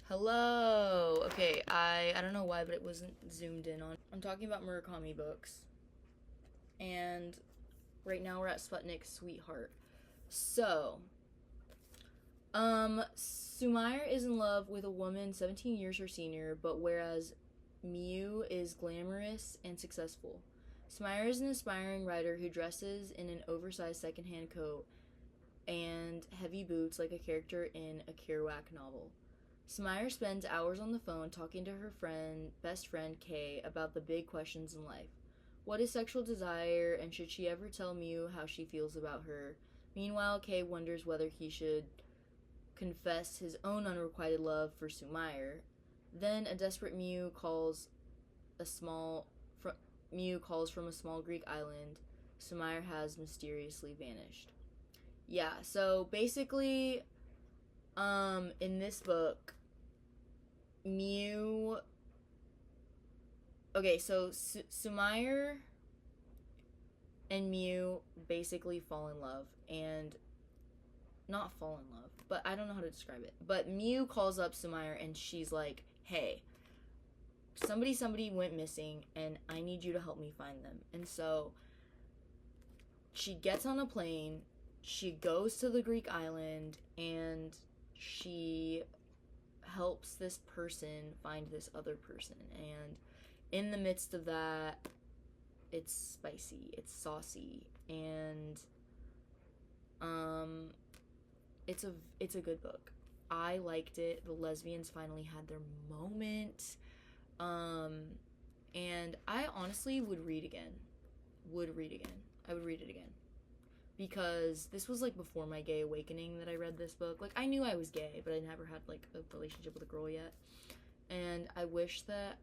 Hello. Okay, I don't know why, but it wasn't zoomed in on. I'm talking about Murakami books. And right now we're at Sputnik's Sweetheart. So, Sumair is in love with a woman 17 years her senior, but whereas Miu is glamorous and successful. Sumair is an aspiring writer who dresses in an oversized secondhand coat and heavy boots like a character in a Kerouac novel. Sumair spends hours on the phone talking to her best friend Kay, about the big questions in life. What is sexual desire, and should she ever tell Miu how she feels about her? Meanwhile, Kay wonders whether he should confess his own unrequited love for Sumair. Then a desperate Miu calls from a small Greek island. Sumair has mysteriously vanished. Yeah, so basically, in this book, Miu. Okay, so Sumair and Miu basically fall in love, and not fall in love, but I don't know how to describe it. But Miu calls up Sumair and she's like, "Hey, somebody went missing, and I need you to help me find them." And so she gets on a plane, she goes to the Greek island, and she helps this person find this other person. And in the midst of that, it's spicy, it's saucy, and it's a good book. I liked it. The lesbians finally had their moment. And I honestly would read again. I would read it again. Because this was like before my gay awakening that I read this book. Like, I knew I was gay, but I never had like a relationship with a girl yet. And I wish that,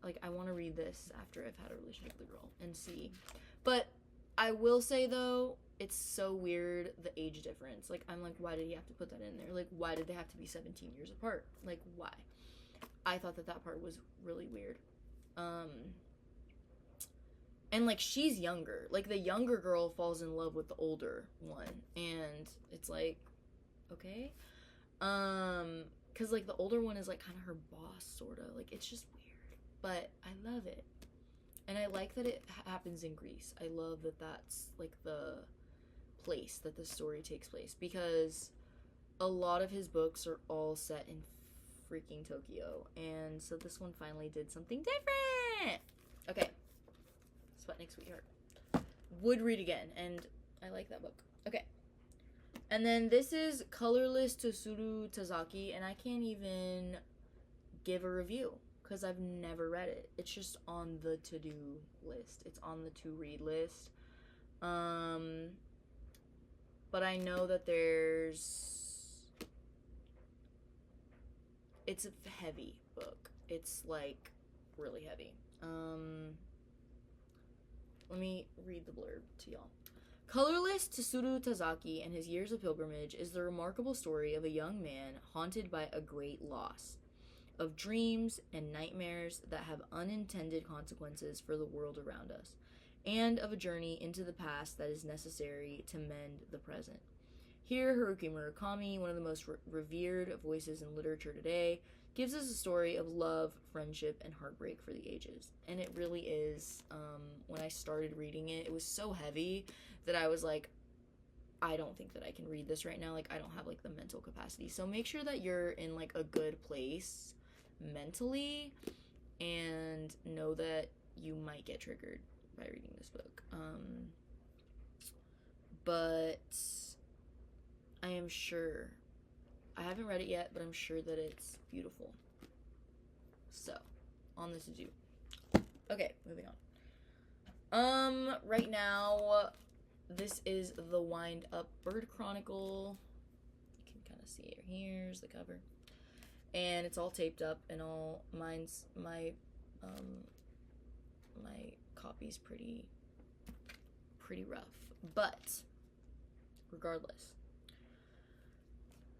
like, I want to read this after I've had a relationship with a girl and see. But I will say though, it's so weird, the age difference. Like, I'm like, why did he have to put that in there? Like, why did they have to be 17 years apart? Like, why? I thought that part was really weird. And like, she's younger. Like, the younger girl falls in love with the older one, and it's like, okay. Cause like the older one is like kind of her boss, sort of. Like, it's just weird, but I love it. And I like that it happens in Greece. I love that that's like the place that the story takes place, because a lot of his books are all set in freaking Tokyo, and so this one finally did something different. Okay, Sputnik Sweetheart. Would read again, and I like that book. Okay. And then this is Colorless Tsuru Tazaki, and I can't even give a review because I've never read it. It's just on the to-do list. It's on the to-read list. But I know that it's a heavy book. It's like really heavy. Let me read the blurb to y'all. Colorless Tsuru Tazaki and his years of pilgrimage is the remarkable story of a young man haunted by a great loss, of dreams and nightmares that have unintended consequences for the world around us, and of a journey into the past that is necessary to mend the present. Here, Haruki Murakami, one of the most revered voices in literature today, gives us a story of love, friendship, and heartbreak for the ages. And it really is. When I started reading it, it was so heavy that I was like, I don't think that I can read this right now. Like, I don't have like the mental capacity. So make sure that you're in like a good place mentally, and know that you might get triggered by reading this book. But I am sure, I haven't read it yet, but I'm sure that it's beautiful. So, on the to-do. Okay, moving on. Right now, this is the Wind Up Bird Chronicle. You can kind of see it. Here's the cover. And it's all taped up, and all my copy's pretty rough. But, regardless,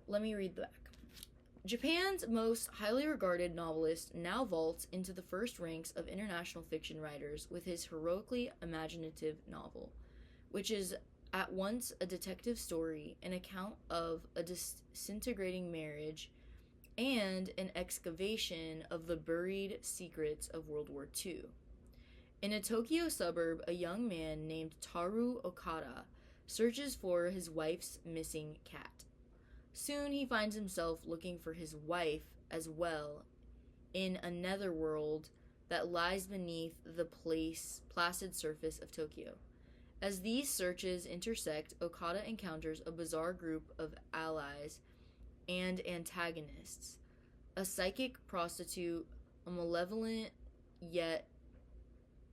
let me read the back. Japan's most highly regarded novelist now vaults into the first ranks of international fiction writers with his heroically imaginative novel, which is at once a detective story, an account of a disintegrating marriage, and an excavation of the buried secrets of World War II. In a Tokyo suburb, a young man named Taru Okada searches for his wife's missing cat. Soon he finds himself looking for his wife as well in a netherworld that lies beneath the placid surface of Tokyo. As these searches intersect, Okada encounters a bizarre group of allies and antagonists. A psychic prostitute, a malevolent yet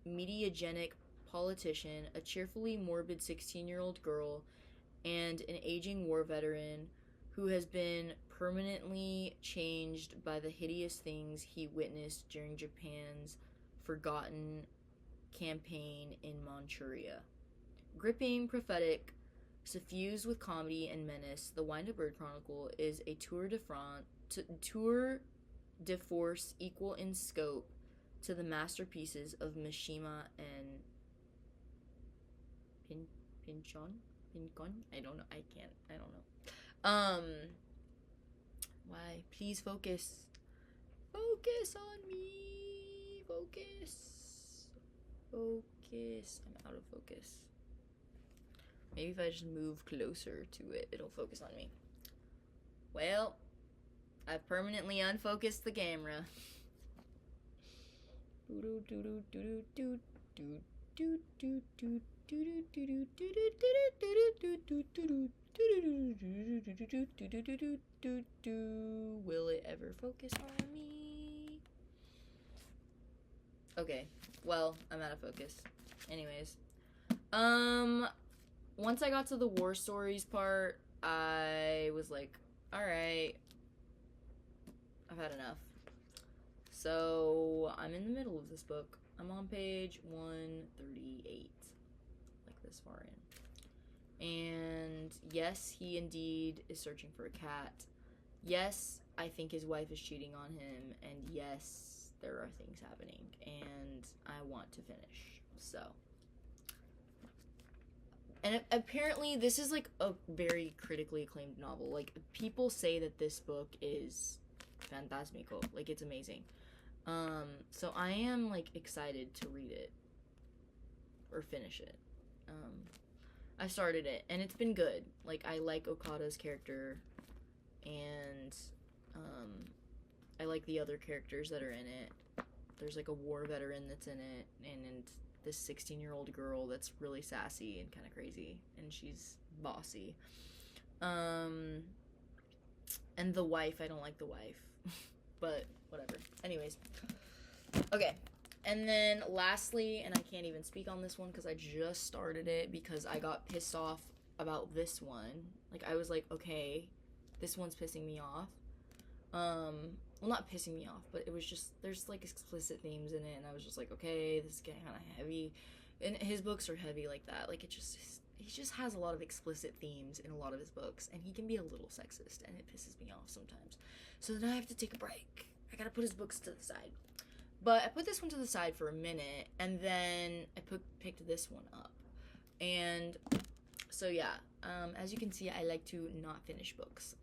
mediagenic politician, a cheerfully morbid 16-year-old girl, and an aging war veteran who has been permanently changed by the hideous things he witnessed during Japan's forgotten campaign in Manchuria. Gripping, prophetic, suffused with comedy and menace, The Wind-Up Bird Chronicle is a tour de force equal in scope to the masterpieces of Mishima and Pincon? I don't know. Why? Please focus. Focus on me. Focus. I'm out of focus. Maybe if I just move closer to it, it'll focus on me. Well, I've permanently unfocused the camera. Will it ever focus on me? Okay, well, I'm out of focus. Anyways, once I got to the war stories part, I was like, alright, I've had enough. So, I'm in the middle of this book. I'm on page 138, like this far in. And yes, he indeed is searching for a cat. Yes, I think his wife is cheating on him. And yes, there are things happening. And I want to finish. So. And apparently this is like a very critically acclaimed novel. Like, people say that this book is fantasmico. Like, it's amazing. So I am like excited to read it. Or finish it. I started it and it's been good. Like, I like Okada's character. And I like the other characters that are in it. There's like a war veteran that's in it. And this 16-year-old girl that's really sassy and kind of crazy, and she's bossy. And the wife, I don't like the wife, but whatever. Anyways, okay. And then lastly, and I can't even speak on this one because I just started it because I got pissed off about this one. Like, I was like, okay, this one's pissing me off. Well, not pissing me off, but it was just, there's like explicit themes in it, and I was just like, okay, this is getting kind of heavy. And his books are heavy like that. Like, he just has a lot of explicit themes in a lot of his books, and he can be a little sexist, and it pisses me off sometimes. So then I have to take a break. I gotta put his books to the side. But I put this one to the side for a minute, and then I picked this one up. And so yeah, as you can see, I like to not finish books.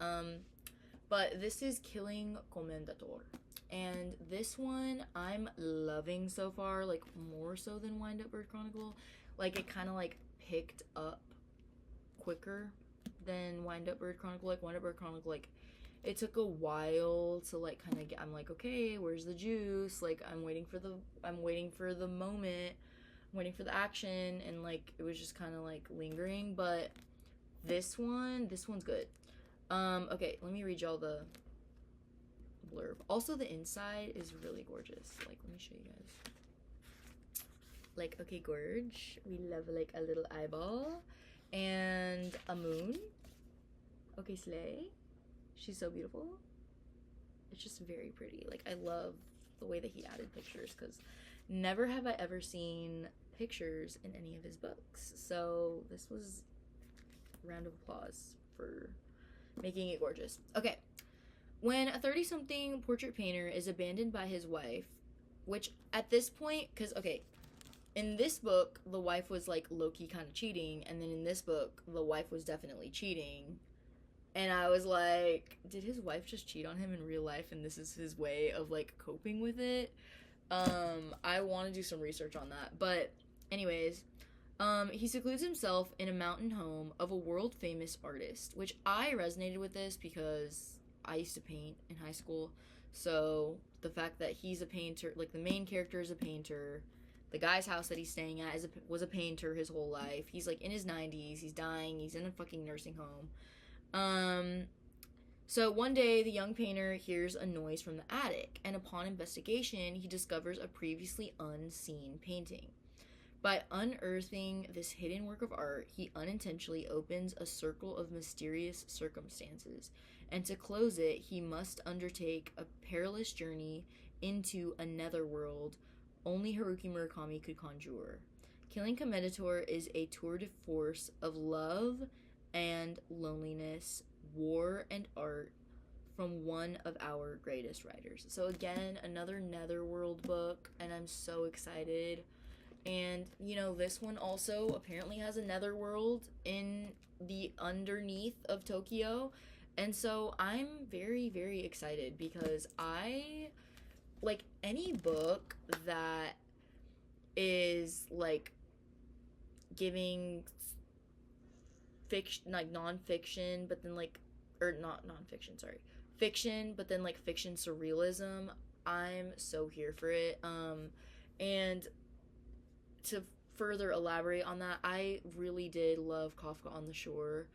But this is Killing Commendator. And this one I'm loving so far, like more so than Wind-Up Bird Chronicle. Like, it kind of like picked up quicker than Wind-Up Bird Chronicle. Like, Wind-Up Bird Chronicle, like, it took a while to like kind of get, I'm like, okay, where's the juice? Like, I'm waiting for the moment, I'm waiting for the action, and like it was just kind of like lingering. But this one's good. Okay, let me read y'all the blurb. Also, the inside is really gorgeous. Like, let me show you guys. Like, okay, gorge. We love, like, a little eyeball. And a moon. Okay, slay. She's so beautiful. It's just very pretty. Like, I love the way that he added pictures, because never have I ever seen pictures in any of his books. So, this was a round of applause for making it gorgeous. Okay. When a 30-something portrait painter is abandoned by his wife, which at this point, because, okay, in this book, the wife was, like, low-key kind of cheating, and then in this book, the wife was definitely cheating, And I was like, did his wife just cheat on him in real life and this is his way of like coping with it? I want to do some research on that. But anyways, he secludes himself in a mountain home of a world famous artist, which I resonated with this because I used to paint in high school. So the fact that he's a painter, like the main character is a painter, the guy's house that he's staying at was a painter his whole life. He's like in his 90s, he's dying, he's in a fucking nursing home. So one day, the young painter hears a noise from the attic, and upon investigation, he discovers a previously unseen painting. By unearthing this hidden work of art, he unintentionally opens a circle of mysterious circumstances, and to close it, he must undertake a perilous journey into a netherworld only Haruki Murakami could conjure. Killing Commendator is a tour de force of love and loneliness, war and art from one of our greatest writers. So again, another netherworld book, and I'm so excited. And, you know, this one also apparently has a netherworld in the underneath of Tokyo. And so I'm very, very excited because I like any book that is like giving fiction, like non-fiction, but then like, or not non-fiction, sorry, fiction, but then like fiction surrealism. I'm so here for it. And to further elaborate on that, I really did love Kafka on the Shore.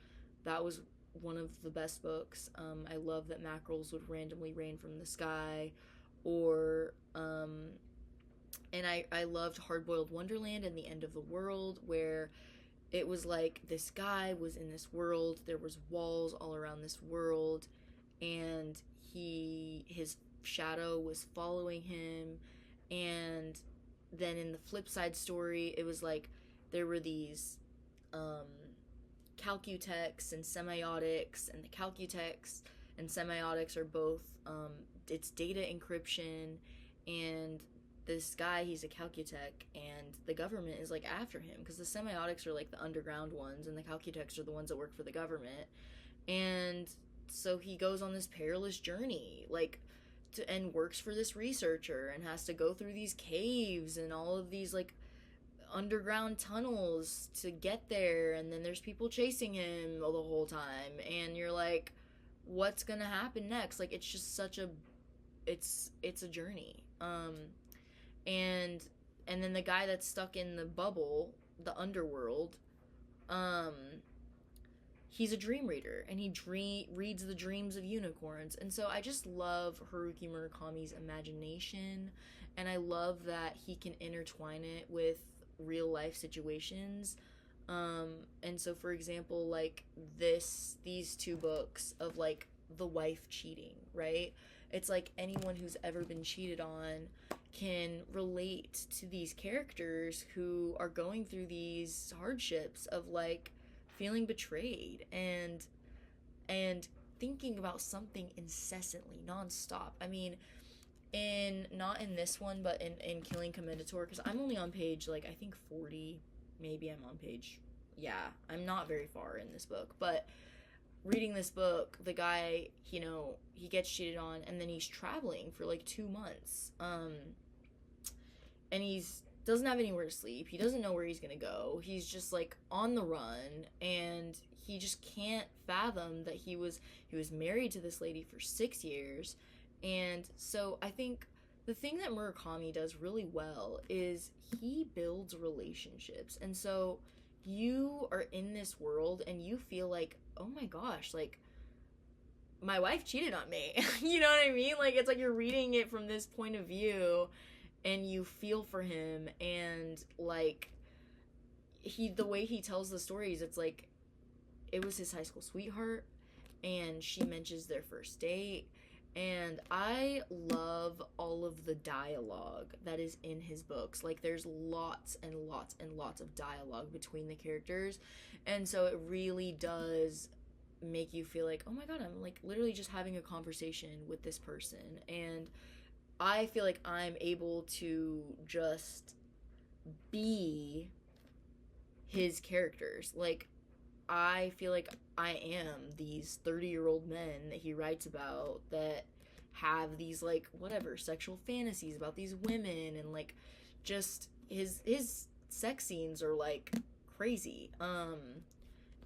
That was one of the best books. I love that mackerels would randomly rain from the sky, or and I loved Hard-Boiled Wonderland and the End of the World, where it was like this guy was in this world, there was walls all around this world, and his shadow was following him. And then in the flip side story, it was like there were these calcutex and semiotics, and the calcutex and semiotics are both it's data encryption, and this guy, he's a calcutech, and the government is like after him because the semiotics are like the underground ones and the calcutex are the ones that work for the government. And so he goes on this perilous journey, like and works for this researcher and has to go through these caves and all of these like underground tunnels to get there, and then there's people chasing him the whole time, and you're like, what's gonna happen next? Like, it's just such a it's a journey. And then the guy that's stuck in the bubble, the underworld, he's a dream reader, and he reads the dreams of unicorns. And so I just love Haruki Murakami's imagination, and I love that he can intertwine it with real life situations. And so, for example, like these two books of like the wife cheating, right? It's like anyone who's ever been cheated on can relate to these characters who are going through these hardships of like feeling betrayed and thinking about something incessantly, nonstop. I mean, not in this one, but in Killing Commendator, because I'm only on page like I think 40, maybe I'm on page, yeah, I'm not very far in this book, but reading this book, the guy, you know, he gets cheated on, and then he's traveling for like 2 months, and he's doesn't have anywhere to sleep. He doesn't know where he's gonna go. He's just like on the run, and he just can't fathom that he was married to this lady for 6 years. And so I think the thing that Murakami does really well is he builds relationships. And so you are in this world and you feel like, oh my gosh, like my wife cheated on me. You know what I mean? Like, it's like you're reading it from this point of view, and you feel for him, and like the way he tells the stories, it's like it was his high school sweetheart, and she mentions their first date. And I love all of the dialogue that is in his books. Like, there's lots and lots and lots of dialogue between the characters, and so it really does make you feel like, oh my god, I'm like literally just having a conversation with this person. And I feel like I'm able to just be his characters. Like, I feel like I am these 30-year-old men that he writes about that have these, like, whatever, sexual fantasies about these women, and, like, just his sex scenes are, like, crazy.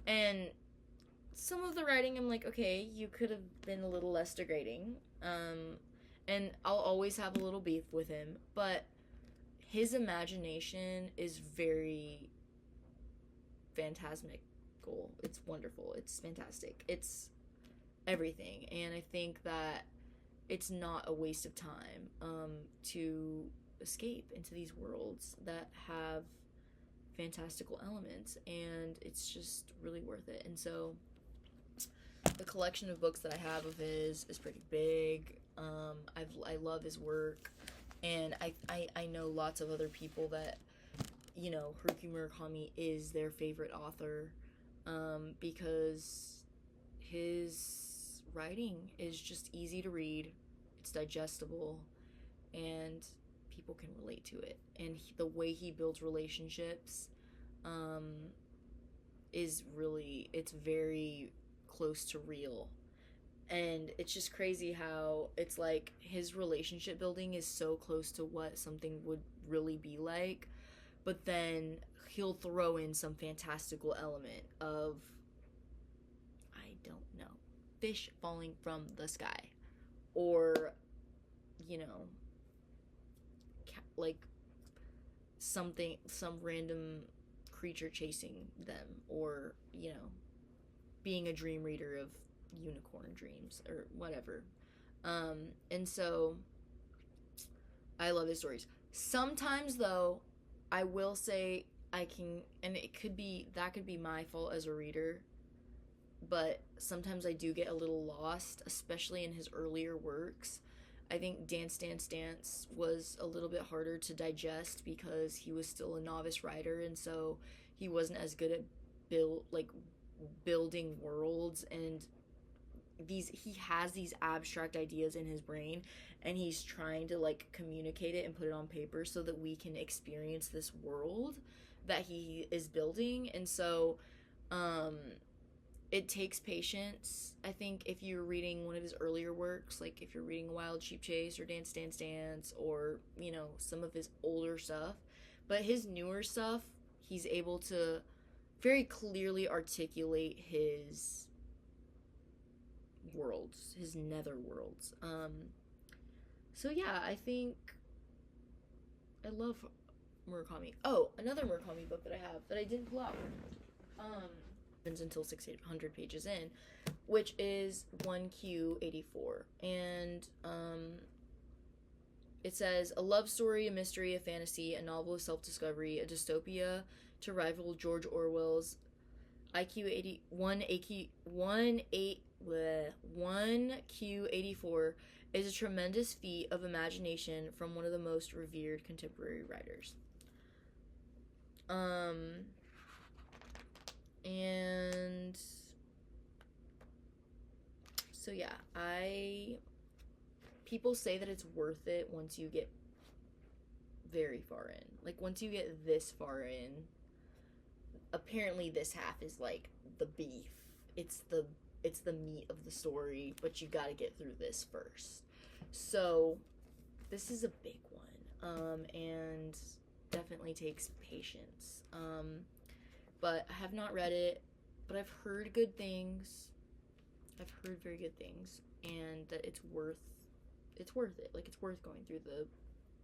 And some of the writing, I'm like, okay, you could have been a little less degrading. And I'll always have a little beef with him, but his imagination is very phantasmical. It's wonderful. It's fantastic. It's everything. And I think that it's not a waste of time to escape into these worlds that have fantastical elements, and it's just really worth it. And so the collection of books that I have of his is pretty big. I love his work, and I know lots of other people that, you know, Haruki Murakami is their favorite author, because his writing is just easy to read, it's digestible, and people can relate to it. And the way he builds relationships is really, it's very close to real. And it's just crazy how it's like his relationship building is so close to what something would really be like, but then he'll throw in some fantastical element of, I don't know, fish falling from the sky, or, you know, like some random creature chasing them, or, you know, being a dream reader of unicorn dreams or whatever. And so I love his stories. Sometimes, though, I will say I can, and it could be, that could be my fault as a reader, but sometimes I do get a little lost, especially in his earlier works. I think Dance Dance Dance was a little bit harder to digest because he was still a novice writer, and so he wasn't as good at building worlds, and he has these abstract ideas in his brain, and he's trying to, like, communicate it and put it on paper so that we can experience this world that he is building. And so it takes patience. I think if you're reading one of his earlier works, like if you're reading Wild Sheep Chase or Dance Dance Dance, or, you know, some of his older stuff, but his newer stuff, he's able to very clearly articulate his worlds, his nether worlds. So yeah, I think I love Murakami. Oh, another Murakami book that I have that I didn't pull out until 600 pages in, which is 1Q84. And it says, a love story, a mystery, a fantasy, a novel of self-discovery, a dystopia to rival George Orwell's IQ84 is a tremendous feat of imagination from one of the most revered contemporary writers. And so yeah, people say that it's worth it once you get very far in. Like, once you get this far in, apparently this half is like the beef. It's the meat of the story, but you gotta get through this first. So this is a big one, and definitely takes patience. But I have not read it, but I've heard good things. I've heard very good things, and that it's worth it. Like, it's worth going through the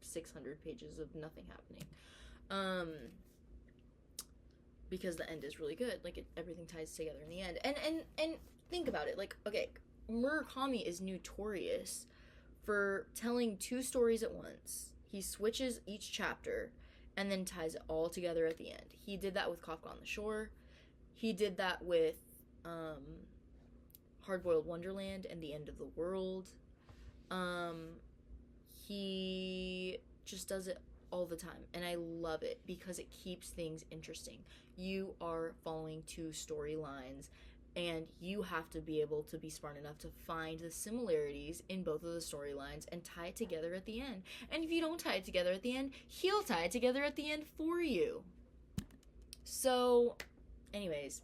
600 pages of nothing happening. Because the end is really good. Like, everything ties together in the end. And think about it. Like, okay, Murakami is notorious for telling two stories at once. He switches each chapter and then ties it all together at the end. He did that with Kafka on the Shore. He did that with Hard-Boiled Wonderland and The End of the World. He just does it all the time, and I love it because it keeps things interesting. You are following two storylines, and you have to be able to be smart enough to find the similarities in both of the storylines and tie it together at the end. And if you don't tie it together at the end, he'll tie it together at the end for you. So, anyways,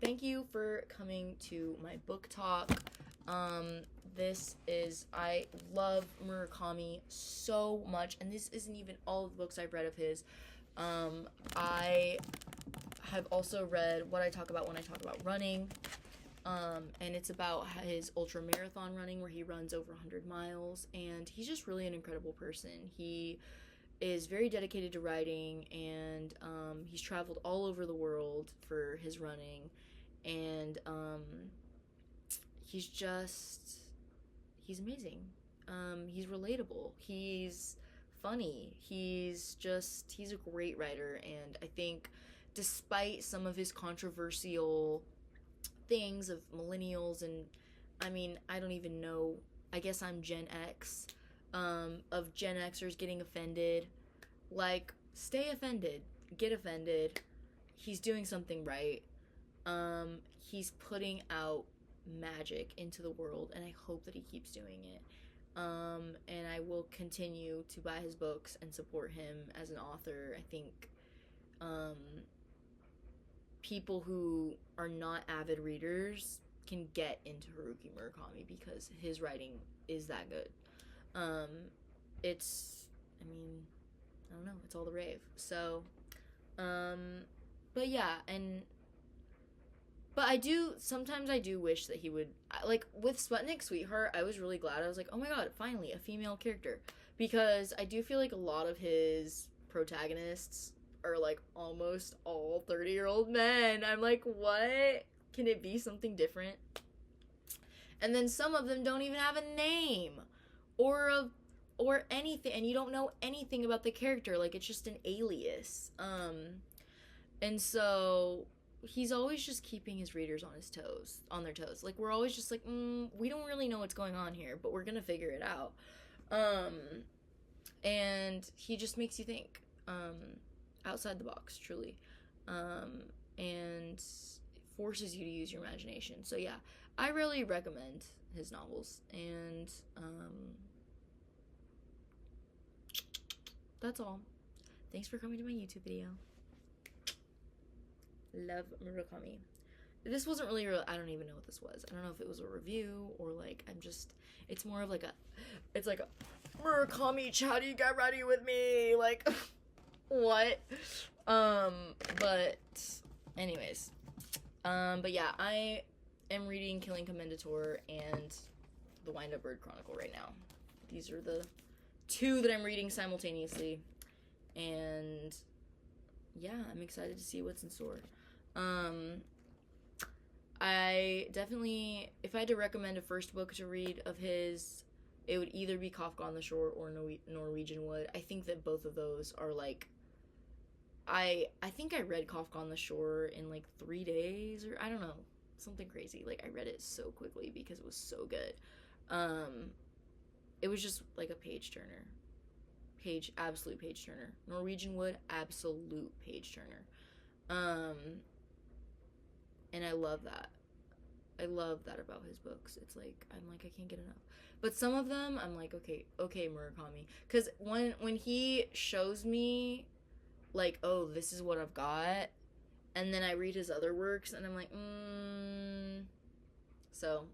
thank you for coming to my book talk. I love Murakami so much, and this isn't even all of the books I've read of his. I have also read What I Talk About When I Talk About Running, and it's about his ultra marathon running where he runs over 100 miles, and he's just really an incredible person. He is very dedicated to writing, and he's traveled all over the world for his running, and he's amazing. He's relatable. He's funny. He's a great writer, and I think despite some of his controversial things of millennials, and I mean, I don't even know, I guess I'm Gen X, of Gen Xers getting offended. Like, stay offended. Get offended. He's doing something right. He's putting out magic into the world, and I hope that he keeps doing it. And I will continue to buy his books and support him as an author. I think people who are not avid readers can get into Haruki Murakami because his writing is that good. I don't know, it's all the rave. So, but yeah, but sometimes I do wish that he would, like, with Sputnik Sweetheart, I was really glad. I was like, oh my god, finally, a female character. Because I do feel like a lot of his protagonists are, like, almost all 30-year-old men. I'm like, what? Can it be something different? And then some of them don't even have a name. Or anything, and you don't know anything about the character. Like, it's just an alias. And so he's always just keeping his readers on their toes. Like, we're always just like, we don't really know what's going on here, but we're gonna figure it out. And he just makes you think, outside the box, truly. And forces you to use your imagination. So yeah, I really recommend his novels, and that's all. Thanks for coming to my YouTube video. Love Murakami. This wasn't really I don't even know what this was. I don't know if it was a review or like it's more of like it's like a Murakami Chatty, get ready with me. Like, what? But anyways. But yeah, I am reading Killing Commendator and The Wind-Up Bird Chronicle right now. These are the two that I'm reading simultaneously, and yeah, I'm excited to see what's in store. I definitely, if I had to recommend a first book to read of his, it would either be Kafka on the Shore or Norwegian Wood. I think that both of those are like, I think I read Kafka on the Shore in like 3 days, or I don't know, something crazy. Like, I read it so quickly because it was so good. It was just like a page-turner. Absolute page-turner. Norwegian Wood, absolute page-turner. And I love that. I love that about his books. It's like, I'm like, I can't get enough. But some of them, I'm like, okay, Murakami. Because when he shows me, like, oh, this is what I've got, and then I read his other works, and I'm like, So,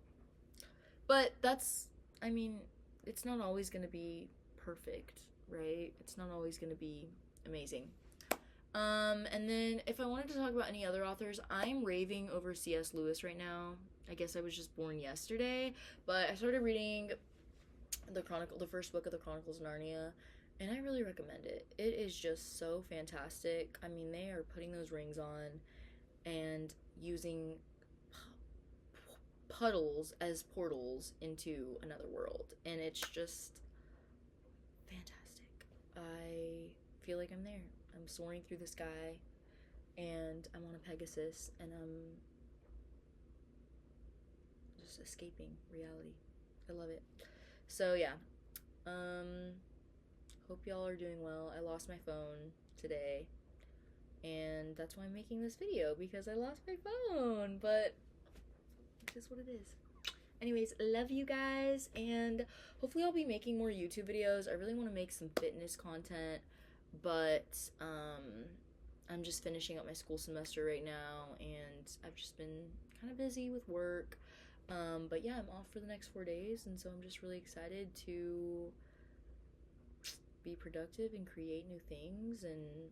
but that's, I mean, it's not always going to be perfect, right? It's not always going to be amazing. And then if I wanted to talk about any other authors, I'm raving over C.S. Lewis right now. I guess I was just born yesterday, but I started reading the first book of the Chronicles of Narnia, and I really recommend it. It is just so fantastic. I mean, they are putting those rings on and using puddles as portals into another world, and it's just fantastic. I feel like I'm there. I'm soaring through the sky, and I'm on a Pegasus, and I'm just escaping reality. I love it. So yeah, hope y'all are doing well. I lost my phone today, and that's why I'm making this video, because I lost my phone, but it's just what it is. Anyways, love you guys, and hopefully I'll be making more YouTube videos. I really want to make some fitness content, but I'm just finishing up my school semester right now, and I've just been kind of busy with work. But yeah, I'm off for the next 4 days, and so I'm just really excited to be productive and create new things and